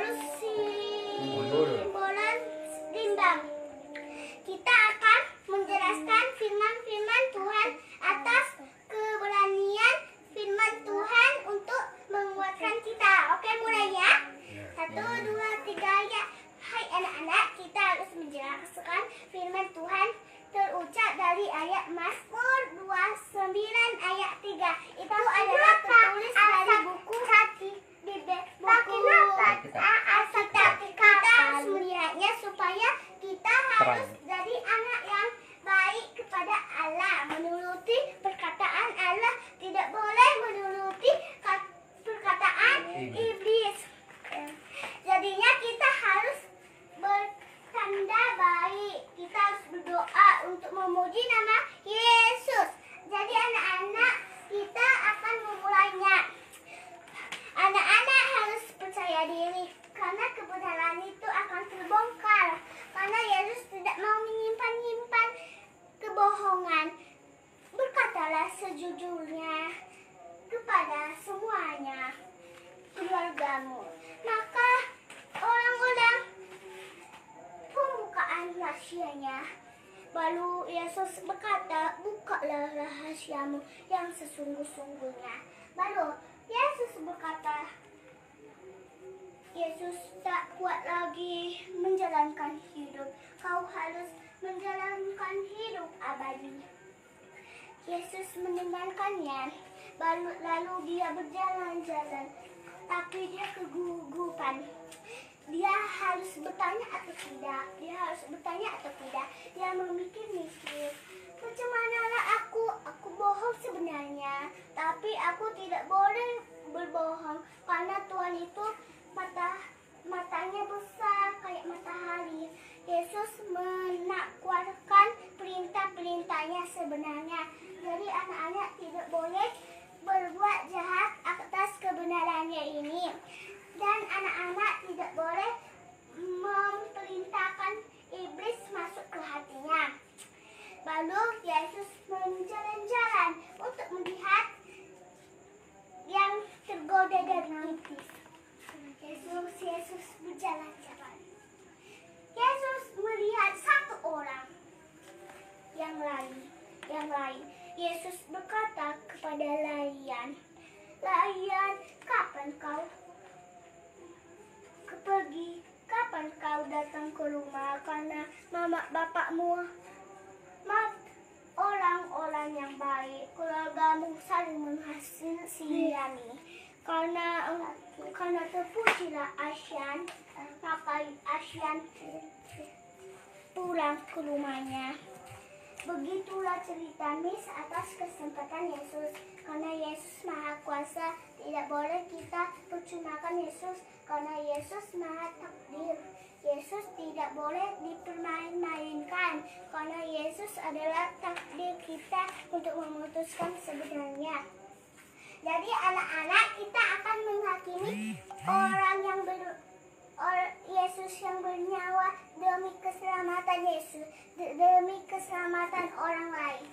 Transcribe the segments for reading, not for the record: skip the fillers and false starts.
harus simbolan timbang. Kita akan menjelaskan firman-firman Tuhan atas keberanian firman Tuhan untuk menguatkan kita. Oke, mulai ya. 1, 2, 3 ya. Hai anak-anak, kita harus menjelaskan firman Tuhan terucap dari ayat Mazmur 29 ayat 3. Itu adalah tertulis dari buku Alkitab. Kita harus melihatnya supaya kita harus jadi anak yang baik kepada Allah, menuruti perkataan Allah, tidak boleh menuruti perkataan iblis. Jadinya kita harus bertanda baik. Kita harus berdoa untuk memuji nama Yesus. Jadi anak-anak, kita akan memulainya. Anak-anak harus percaya diri karena kebenaran itu akan terbongkar. Karena Yesus tidak mau menyimpan-nyimpan kebohongan. Berkatalah sejujurnya kepada semuanya, keluargamu. Maka orang-orang pembukaan rahasianya. Lalu Yesus berkata, bukalah rahasiamu yang sesungguh-sungguhnya. Lalu Yesus berkata, Yesus tak kuat lagi menjalankan hidup. Kau harus menjalankan hidup abadi. Yesus mendengarkannya. Lalu dia berjalan-jalan. Tapi dia kegugupan. Dia harus bertanya atau tidak. Dia memikir-mikir. Macam manalah aku bohong sebenarnya. Tapi aku tidak boleh berbohong. Karena Tuhan itu matanya besar kayak matahari. Yesus menakwarkan perintah-perintahnya sebenarnya. Jadi anak-anak tidak boleh berbuat jahat atas kebenarannya ini. Dan anak-anak tidak boleh memerintahkan iblis masuk ke hatinya. Lalu Yesus menjalan-jalan untuk melihat yang tergoda dari iblis. Yesus berjalan-jalan. Yesus melihat satu orang yang lain. Yesus berkata kepada layan, kapan kau pergi? Kapan kau datang ke rumah? Karena mama bapakmu, orang-orang yang baik, keluargamu saling menghasini. Karena terpujilah Asian, maka Asian pulang ke rumahnya. Begitulah cerita Miss atas kesempatan Yesus. Karena Yesus Maha Kuasa, tidak boleh kita percumakan Yesus. Karena Yesus Maha Takdir. Yesus tidak boleh dipermain-mainkan. Karena Yesus adalah takdir kita untuk memutuskan sebenarnya. Jadi anak-anak, kita akan menghakimi orang yang Yesus yang bernyawa demi keselamatan Yesus, demi keselamatan orang lain.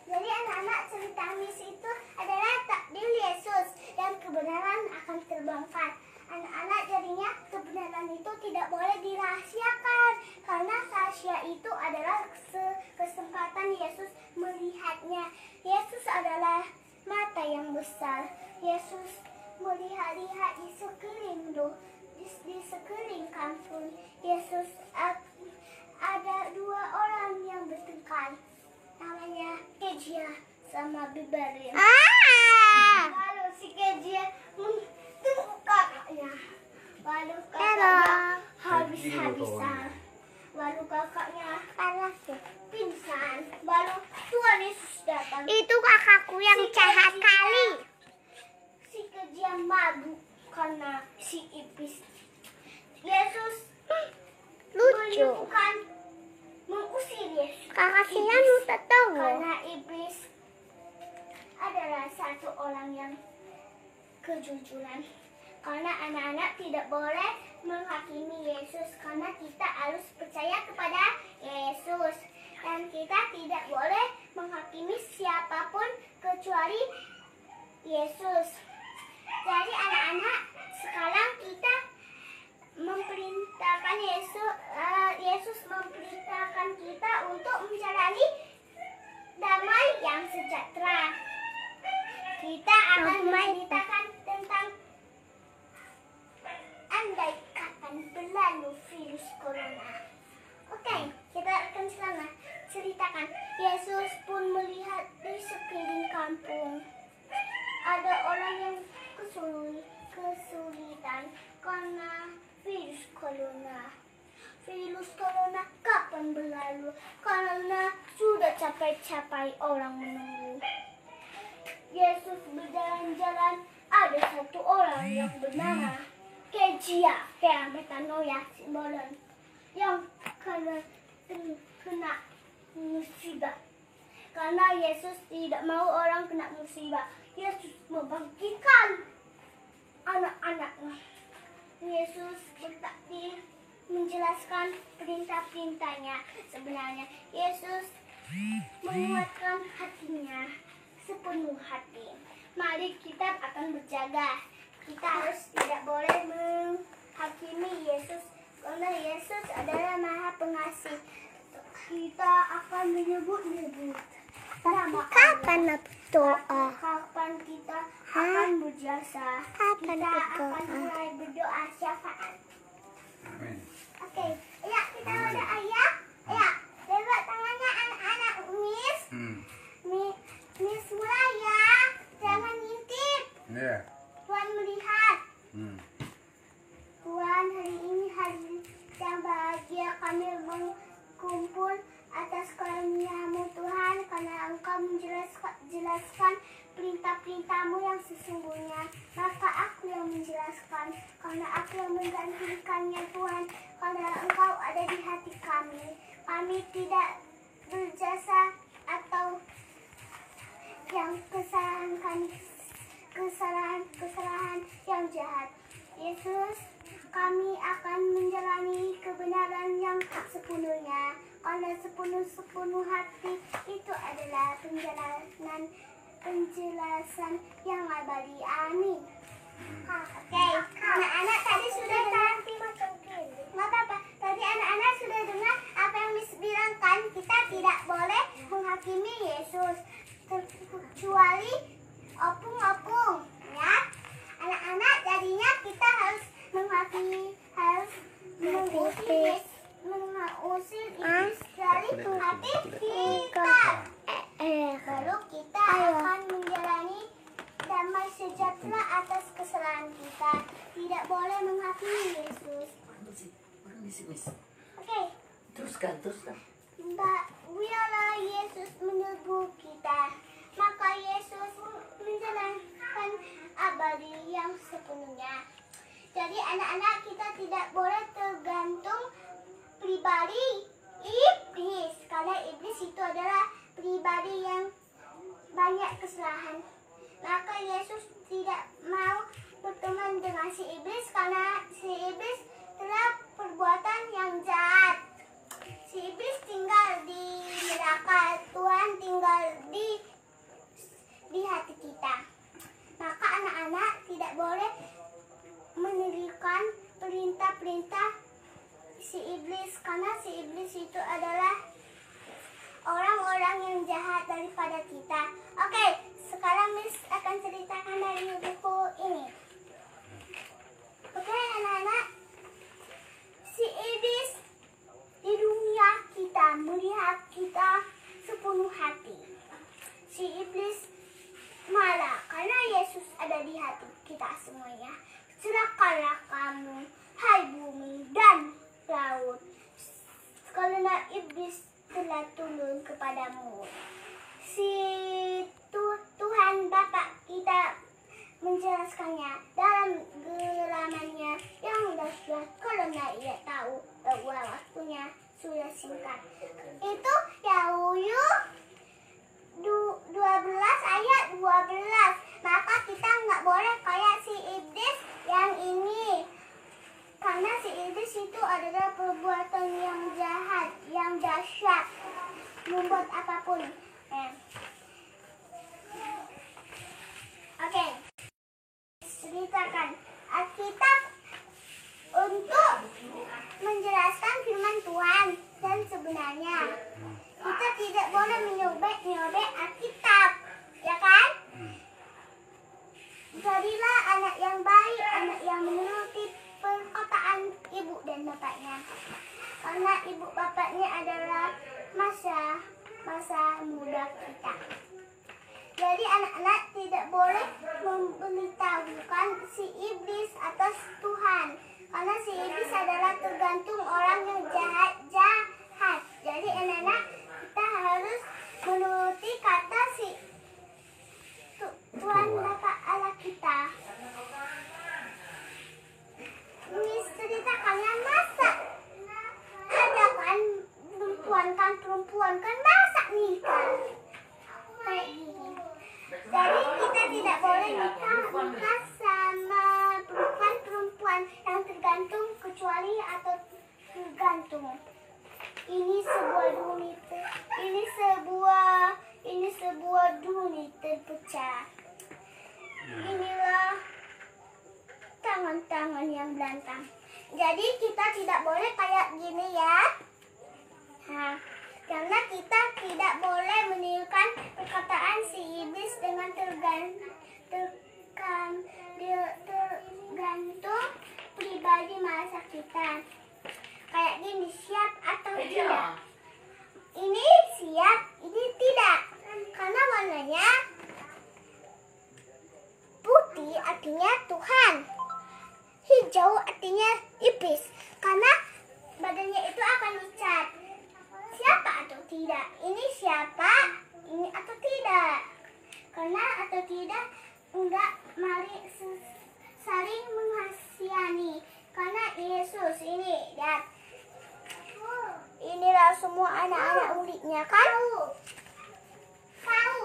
Jadi anak-anak, cerita Miss itu adalah takdir Yesus dan kebenaran akan terbongkar. Anak-anak, jadinya kebenaran itu tidak boleh dirahasiakan karena rahasia itu adalah kesempatan Yesus melihatnya. Yesus adalah mata yang besar. Yesus melihat-lihat di sekeliling kampung. Yesus ada dua orang yang bertengkar. Namanya Kezia sama Biberin. Lalu si Kezia menunggu kakaknya. Lalu kakaknya habis-habisan. Lalu kakaknya pingsan. Lalu Tuhan Yesus datang. Itu kakakku yang jahat kali. Si Kezia mabuk karena si iblis. Yesus Lucu. Mengusir Yesus. Kakaknya lu tahu. Karena iblis adalah satu orang yang kejujuran. Karena anak-anak tidak boleh menghakimi Yesus. Karena kita harus percaya kepada Yesus. Dan kita tidak boleh menghakimi siapapun kecuali Yesus. Jadi anak-anak, sekarang kita diceritakan. Yesus pun melihat di sekeliling kampung ada orang yang kesulitan karena virus corona. Virus corona kapan berlalu? Karena sudah capek-capek orang menunggu. Yesus berjalan-jalan, ada satu orang yang bernama Kejia Metanoia Simbolon yang kena musibah. Karena Yesus tidak mau orang kena musibah, Yesus membangkitkan anak-anaknya. Yesus bertakbir menjelaskan perintah-perintahnya. Sebenarnya Yesus menguatkan hatinya sepenuh hati. Mari kita akan berjaga. Kita harus tidak boleh menghakimi Yesus karena Yesus adalah Maha Pengasih. Kita akan menyebut-nyebut nama Kapan berdoa? Kapan kita akan berjasa? Kapan Kita akan berdoa? mulai berdoa syafaat. Amin. Oke, ya kita ada ayah. Ya, lewat tangannya anak-anak Miss. Miss mulai ya. Jangan ngintip. Iya. Tuhan melihat. Hmm. Tuhan, hari ini hari yang bahagia kami berkumpul atas karunia-Mu Tuhan, karena Engkau menjelaskan perintah-perintah-Mu yang sesungguhnya. Maka aku yang menjelaskan, karena aku yang menggantikannya Tuhan, karena Engkau ada di hati kami. Kami tidak berjasa atau yang kesalahan yang jahat. Yesus, kami akan menjalani kebenaran yang sepenuhnya, karena sepenuh hati itu adalah penjelasan yang abadi. Amin. Oke, anak-anak tadi sudah nggak apa-apa. Tadi anak-anak sudah dengar apa yang Miss bilangkan. Kita tidak boleh menghakimi Yesus kecuali opung-opung, ya. Anak-anak, jadinya kita harus mengusir iblis dari hati kita. Lalu kita akan menjalani damai sejahtera atas kesalahan kita. Tidak boleh menghakimi Yesus. Oke. Teruskan. Biarlah Yesus menegur kita, maka Yesus menjalankan abadi yang sepenuhnya. Jadi anak-anak, kita tidak boleh tergantung pribadi iblis, karena iblis itu adalah pribadi yang banyak kesalahan. Maka Yesus tidak mau berteman dengan si iblis, karena si iblis telah perbuatan yang jahat. Si iblis tinggal di neraka, Tuhan tinggal di hati kita. Maka anak-anak tidak boleh menirikan perintah-perintah si iblis, karena si iblis itu adalah orang-orang yang jahat daripada kita. Oke, sekarang Miss akan ceritakan dari buku ini. Oke anak-anak, si iblis di dunia kita melihat kita sepenuh hati. Si iblis marah karena Yesus ada di hati kita semuanya. Celakalah kamu, hai bumi dan laut, karena iblis telah turun kepadamu. Si Tuhan Bapa kita menjelaskannya dalam gelamannya yang dahsyat, karena ia tahu bahwa waktunya sudah singkat. Itu Yahya 12 ayat 12. Maka kita nggak boleh kayak si iblis yang ini, karena si iblis itu adalah perbuatan yang jahat, yang dahsyat, membuat apapun. Oke, ceritakan Alkitab untuk menjelaskan firman Tuhan, dan sebenarnya kita tidak boleh menyobek Alkitab, ya kan? Jadilah anak yang baik, anak yang menuruti perkataan ibu dan bapaknya, karena ibu bapaknya adalah Masya masa muda kita. Jadi anak-anak tidak boleh memberitahukan si iblis atas Tuhan, karena si iblis adalah tergantung orang yang jahat. Jadi anak-anak kita harus menuruti kata si Tuhan Bapa Allah kita. Ini cerita kalian masak. Ada kan perempuan kan masak nikah kayak gini. Jadi kita tidak boleh nikah sama perempuan yang tergantung kecuali atau tergantung. Ini sebuah dunia terpecah. Inilah tangan-tangan yang belantang. Jadi kita tidak boleh kayak gini ya. Karena kita tidak boleh menirukan perkataan si iblis dengan tergantung pribadi masa kita. Kayak gini, siap atau tidak? Ini siap, ini tidak. Karena warnanya putih artinya Tuhan, hijau artinya iblis. Karena badannya itu akan dicat. Siapa atau tidak? Ini siapa? Ini atau tidak? Karena atau tidak enggak mari saling menghasihani. Karena Yesus ini, lihat. Inilah semua anak-anak muridnya kan? Tahu.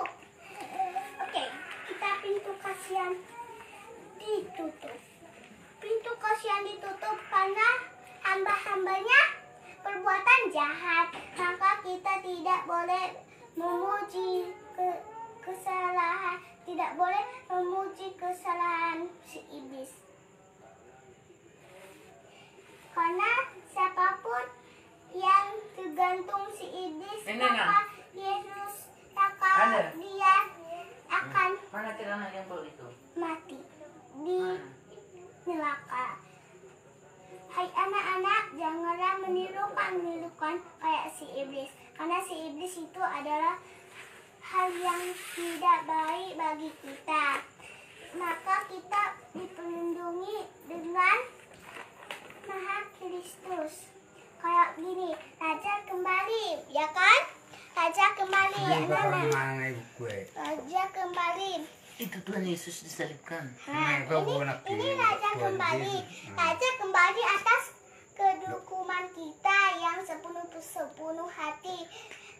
Oke, kita pintu kasihan ditutup. Pintu kasihan ditutup karena hamba-hambanya perbuatan jahat. Maka kita tidak boleh memuji kesalahan, tidak boleh memuji kesalahan si iblis. Karena siapapun yang tergantung si iblis, maka Yesus dia akan mati di neraka. Hai anak-anak, janganlah menirukan kayak si iblis. Karena si iblis itu adalah hal yang tidak baik bagi kita. Maka kita dilindungi dengan Maha Kristus. Kayak gini, Raja kembali, ya kan? Raja kembali, anak-anak. Raja kembali. Itu Tuhan Yesus disalibkan. Ini Raja kembali. Raja kembali atas kedukuman kita yang sepenuh hati.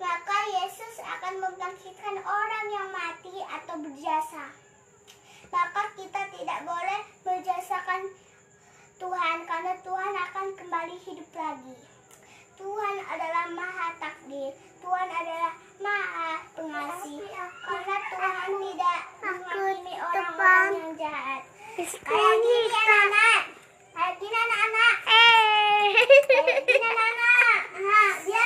Maka Yesus akan membangkitkan orang yang mati atau berjasa. Maka kita tidak boleh berjasakan Tuhan, karena Tuhan akan kembali hidup lagi. Tuhan adalah Maha Takdir. Tuhan adalah Maha Pengasih. Karena Tuhan tidak mengampuni orang-orang yang jahat. Kayak gini anak-anak. Kayak gini anak-anak. Kayak gini anak-anak. Nah, dia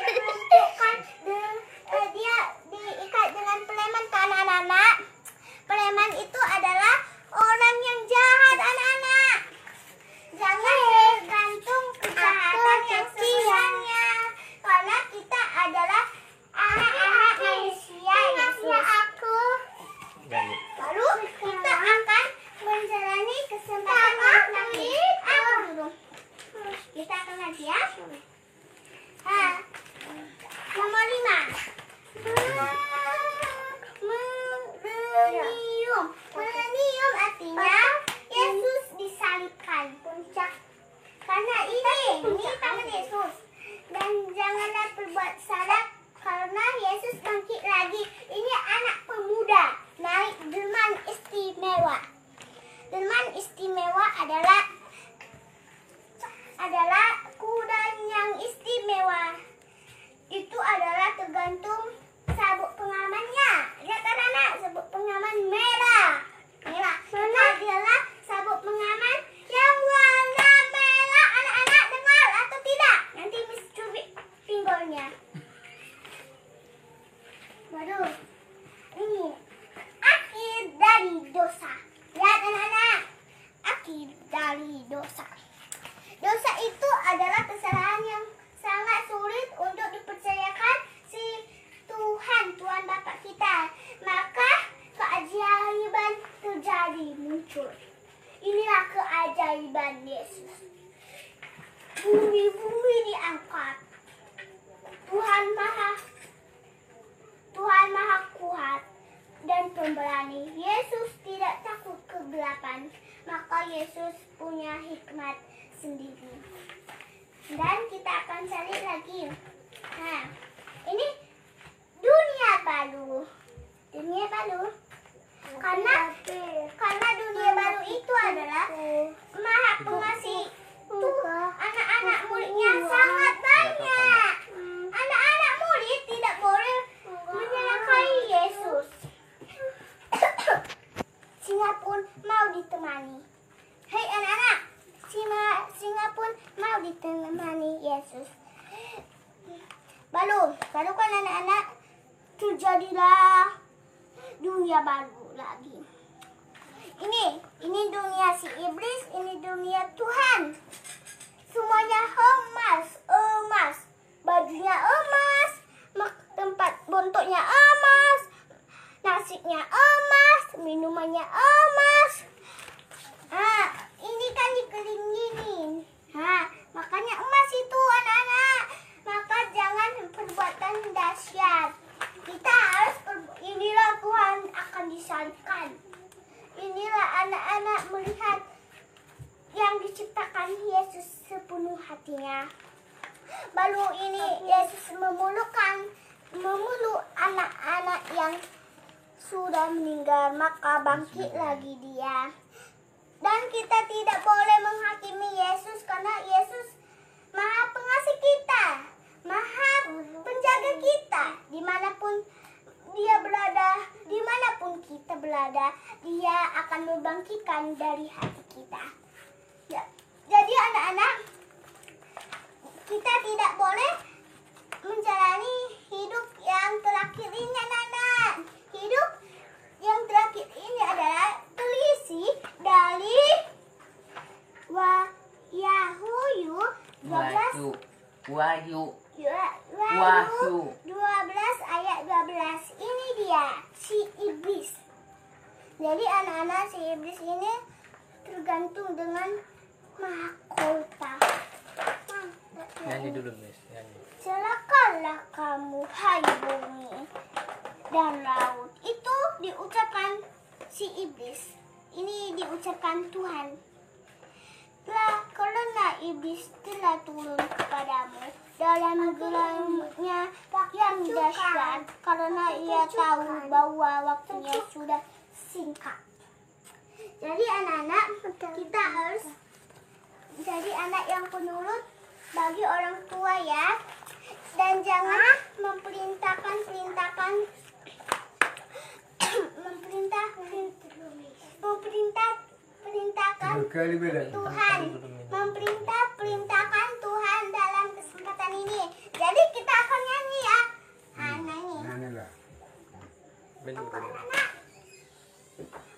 dibentukkan, dia diikat dengan preman ke anak-anak. Preman itu adalah orang yang jahat anak-anak. Jangan tergantung kejahatan yang sebenarnya. Karena kita adalah anak-anak manusia Yesus. Lalu kita akan menjalani kesempatan dulu. Kita akan lagi ya. Nomor 5. Menium artinya Yesus disalibkan. Puncak. Karena ini tangan Yesus. Dan janganlah berbuat salah karena Yesus bangkit lagi. Ini anak pemuda naik delman istimewa. Delman istimewa adalah kuda yang istimewa. Itu adalah tergantung sabuk pengamannya. Lihat anak-anak, sabuk pengaman merah. Adalah sabuk pengaman yang warna merah. Anak-anak dengar atau tidak? Nanti Miss cubit pinggulnya. Waduh, ini akhir dari dosa. Lihat anak-anak, akhir dari dosa. Dosa itu adalah kesalahan yang sangat sulit untuk dipercayakan Tuhan Bapa kita. Maka keajaiban terjadi muncul. Inilah keajaiban Yesus. Bumi diangkat. Tuhan Maha Kuat dan pemberani. Yesus tidak takut kegelapan. Maka Yesus punya hikmat sendiri. Dan kita akan cari lagi. Nah, ini dunia baru. Dunia baru. Karena dunia baru itu adalah Maha Pengasih. Anak-anak muridnya sangat banyak. Anak-anak murid tidak boleh menyalakai Yesus. Singa pun mau ditemani. Hei anak-anak, singa pun mau ditemani Yesus. Baru kan anak-anak, terjadilah dunia baru lagi. Ini dunia si iblis, ini dunia Tuhan. Semuanya emas, bajunya emas, tempat bentuknya emas, nasinya emas, minumannya emas. Ini kan dikelilingin. Makanya emas itu anak-anak. Maka jangan perbuatan dahsyat. Kita harus inilah Tuhan akan disalibkan. Inilah anak-anak melihat yang diciptakan Yesus sepenuh hatinya. Baru ini Yesus memeluk anak-anak yang sudah meninggal, maka bangkit lagi dia. Dan kita tidak boleh menghakimi Yesus karena Yesus Maha Pengasih kita, Maha Penjaga kita. Dimanapun dia berada, dimanapun kita berada, dia akan membangkitkan dari hati kita. Jadi anak-anak, kita tidak boleh menjalani hidup yang terakhir ini anak-anak. Hidup yang terakhir ini adalah terisi dari Wahyu 12 ayat 12. Ini dia si iblis. Jadi anak-anak, si iblis ini tergantung dengan mahkota. Nyanyi dulu, Miss. Nyanyi. Celakalah kamu, hai bumi dan laut. Itu diucapkan si iblis. Ini diucapkan Tuhan. Karena iblis telah turun kepadamu dalam gelarnya yang dahsyat, karena ia tahu bahwa waktunya sudah singkat. Jadi anak-anak, kita harus jadi anak yang penurut bagi orang tua ya. Dan jangan memerintahkan Tuhan, memerintahkan Tuhan dalam kesempatan ini. Jadi kita akan nyanyi ya. Nyanyi.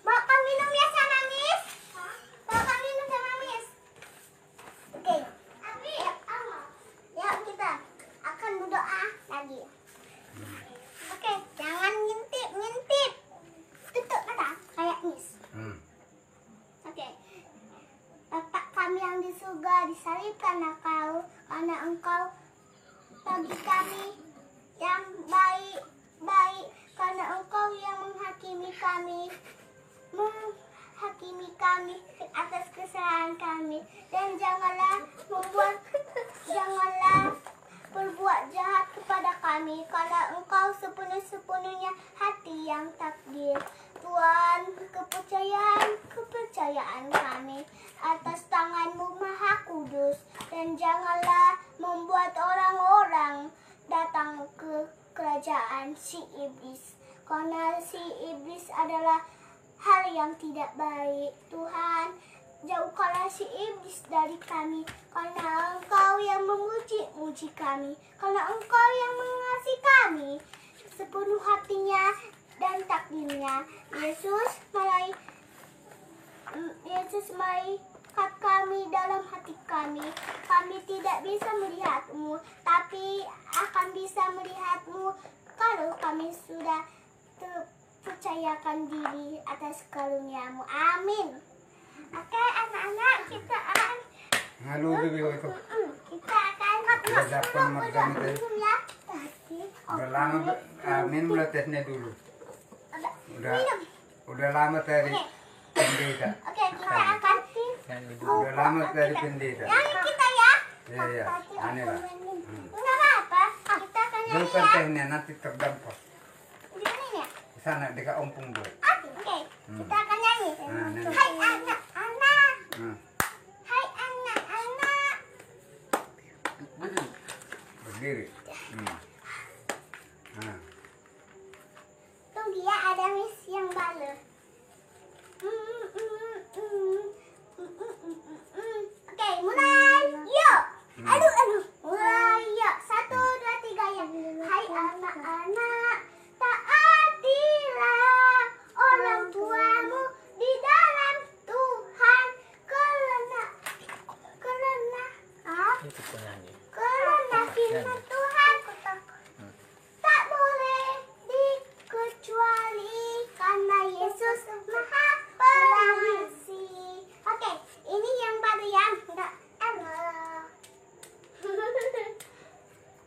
Makan minum ya sama Miss. Makan minum sama Miss. Oke. Ya kita akan berdoa lagi. Oke, jangan ngintip. Tutup mata kayak Miss. Oke. Bapa kami yang di surga, disalibkan Engkau, karena Engkau bagi kami yang baik, karena Engkau yang menghakimi kami atas kesalahan kami, dan janganlah berbuat jahat kepada kami, karena Engkau sepenuh-sepenuhnya hati yang takdir. Tuhan, kepercayaan kami atas tangan-Mu Maha Kudus, dan janganlah membuat orang-orang datang ke kerajaan si iblis, karena si iblis adalah hal yang tidak baik. Tuhan, jauhkanlah si iblis dari kami, karena Engkau yang memuji kami, karena Engkau yang mengasihi kami sepenuh hatinya dan takdirnya. Yesus, malaikat kami dalam hati kami. Kami tidak bisa melihat-Mu, tapi akan bisa melihat-Mu kalau kami sudah percayakan diri atas karunia-Mu. Amin. Oke, anak-anak, kita akan Ngalu juga itu. kita akan Dapat margam itu. ya. Tadi Udah lama minum lah tesnya dulu. minum. Udah lama dari pendeta. Oke, kita akan Nyanyi dulu. Udah lama dari pendeta. nyanyi kita ya. Iya, aneh lah. Enggak apa-apa. Kita akan Dulu nyanyi kan ya. tehnya nanti terdampak. Di sini ya. Di sana dekat ompong boy. Oke, kita akan nyanyi. nyanyi. Hai anak-anak. Nah, Hai anak-anak. Betul. berdiri. Nah, Tunggu ya, ada miss yang bale. Oke, mulai. Yuk. Aduh. Mulai, yuk. 1, 2, 3 ya. Hai anak-anak, taatilah orang tuamu di dalam Tuhan karena Itu penyanyi. karena firman Tuhan tak boleh dikecuali karena Yesus Maha Pengasih. Oke, ini yang baru yang enggak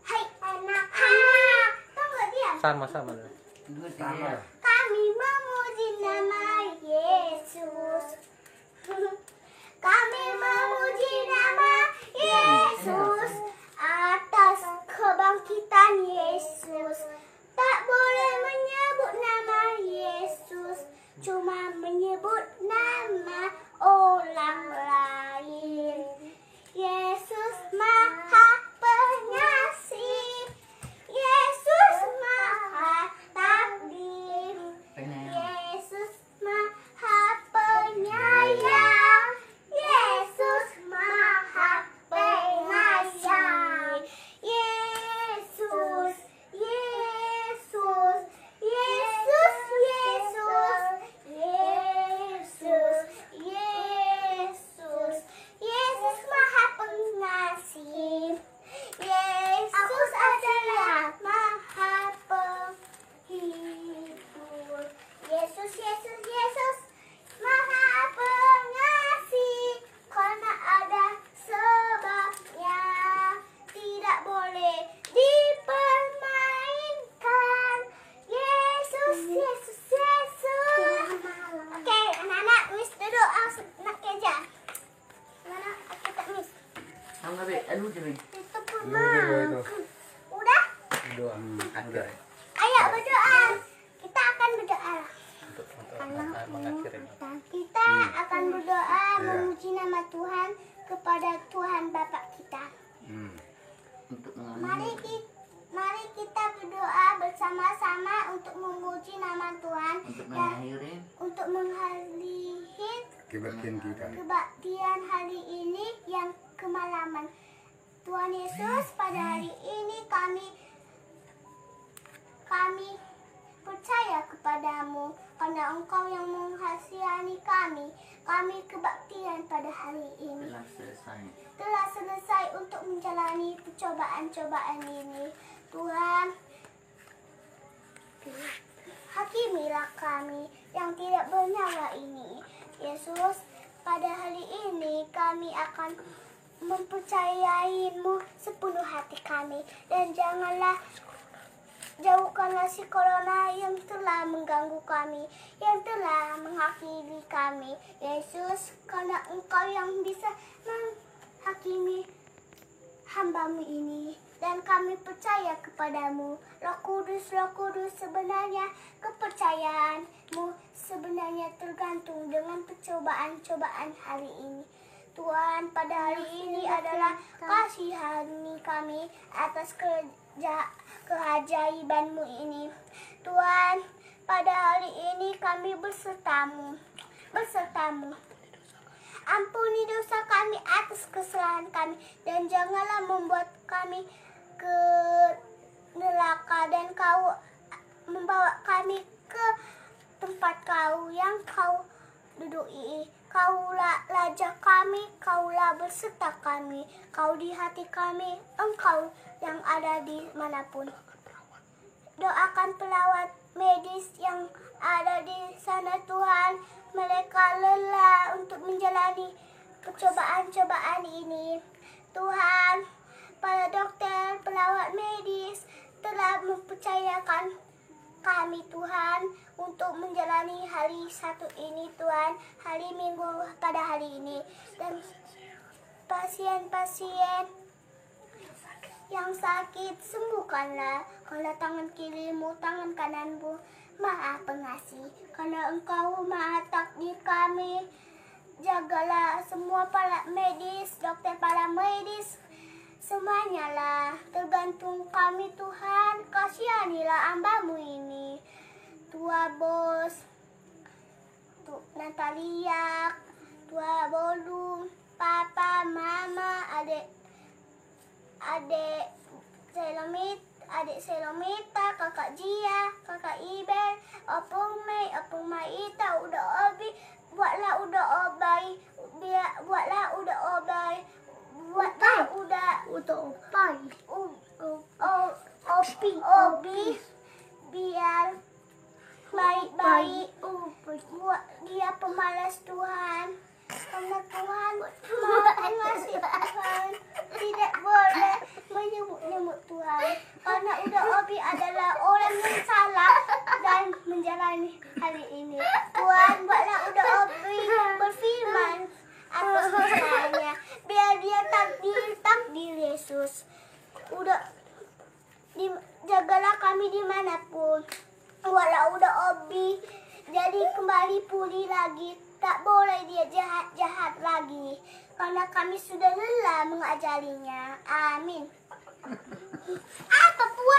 Hai anak-anak, tunggu diam. Sama-sama. Dua sama. tiga. Kami memuji nama Yesus. Kami memuji nama Yesus atas kebangkitan Yesus. Tak boleh menyebut nama Yesus, cuma menyebut nama orang lain. Yesus Maha Pengasih, Yesus Maha Takdir, Yesus Maha Penyayang, Yesus Maha Pengasih, Yesus, Yesus, Yesus, Yesus, Yesus, Yesus, Yesus Maha Pengasih. Yesus adalah Maha Penghibur. Yesus, Yesus, Yesus Maha Pengasih. Karena ada sebabnya, tidak boleh dipermainkan. Yesus, Yesus, Yesus. Oke, anak-anak, Miss duduk. Nak kerja. Mana kita Miss? Sama be, aduh deh. Itu Dulu juga itu. Udah? Doa. Akhir. Ayo berdoa. Kita akan berdoa. Untuk mengakhiri. Kita akan berdoa memuji nama Tuhan kepada Tuhan Bapa kita. Untuk Mari kita berdoa bersama-sama untuk memuji nama Tuhan untuk dan mengakhiri untuk menghadirin Kebaktian kita. kebaktian hari ini yang kemalaman. Tuhan Yesus, pada hari ini kami percaya kepadamu karena Engkau yang menghasihani kami. Kami kebaktian pada hari ini telah selesai. telah selesai untuk menjalani percobaan-cobaan ini. Tuhan, hakimilah kami yang tidak bernyawa ini. Yesus, pada hari ini kami akan mempercayaimu sepenuh hati kami. Dan jauhkanlah si corona yang telah mengganggu kami, yang telah menghakimi kami. Yesus, karena Engkau yang bisa menghakimi hamba-Mu ini. Dan kami percaya kepadamu. Roh Kudus, sebenarnya kepercayaanmu sebenarnya tergantung dengan percobaan-cobaan hari ini. Tuhan, pada hari ini adalah kasihani kami atas keajaiban-Mu ini. Tuhan, pada hari ini kami besertamu. Ampuni dosa kami atas kesalahan kami, dan janganlah membuat kami ke neraka, dan Kau membawa kami ke tempat Kau yang Kau duduki. Kaulah raja kami, Kaulah beserta kami, Kau di hati kami, Engkau yang ada di manapun. doakan pelawat medis yang ada di sana Tuhan. Mereka lelah untuk menjalani percobaan-cobaan ini. Tuhan, para dokter, pelawat medis telah mempercayakan kami Tuhan untuk menjalani hari satu ini Tuhan, hari Minggu pada hari ini. Dan pasien-pasien yang sakit sembuhkanlah. Kalau tangan kirimu, tangan kananmu Maha Pengasih, karena Engkau Maha Takdir kami. Jagalah semua para medis, dokter para medis, semuanya lah tergantung kami Tuhan. Kasihanilah hamba-Mu ini. Tua Bos, Natalia, Tua Bolu, Papa, Mama, adik Selomita, Kakak Jia, Kakak Ibel, Opung Mei, Opung Maita, udah Obi, buatlah udah obai, buatlah udah obai, buatlah udah obai, Obi, biar baik-baik, buat dia pemalas Tuhan. Karena Tuhan Maha Pengasih Tuhan, tidak boleh menyebut-nyebut Tuhan. Karena udah Obi adalah orang yang salah dan menjalani hari ini. Tuhan, buatlah udah Obi berfirman atas usahanya, biar dia takdir Yesus. Jagalah kami dimanapun. Walau udah Obi jadi kembali pulih lagi. Tak boleh dia jahat-jahat lagi, karena kami sudah lelah mengajarinya. Amin. Apa buat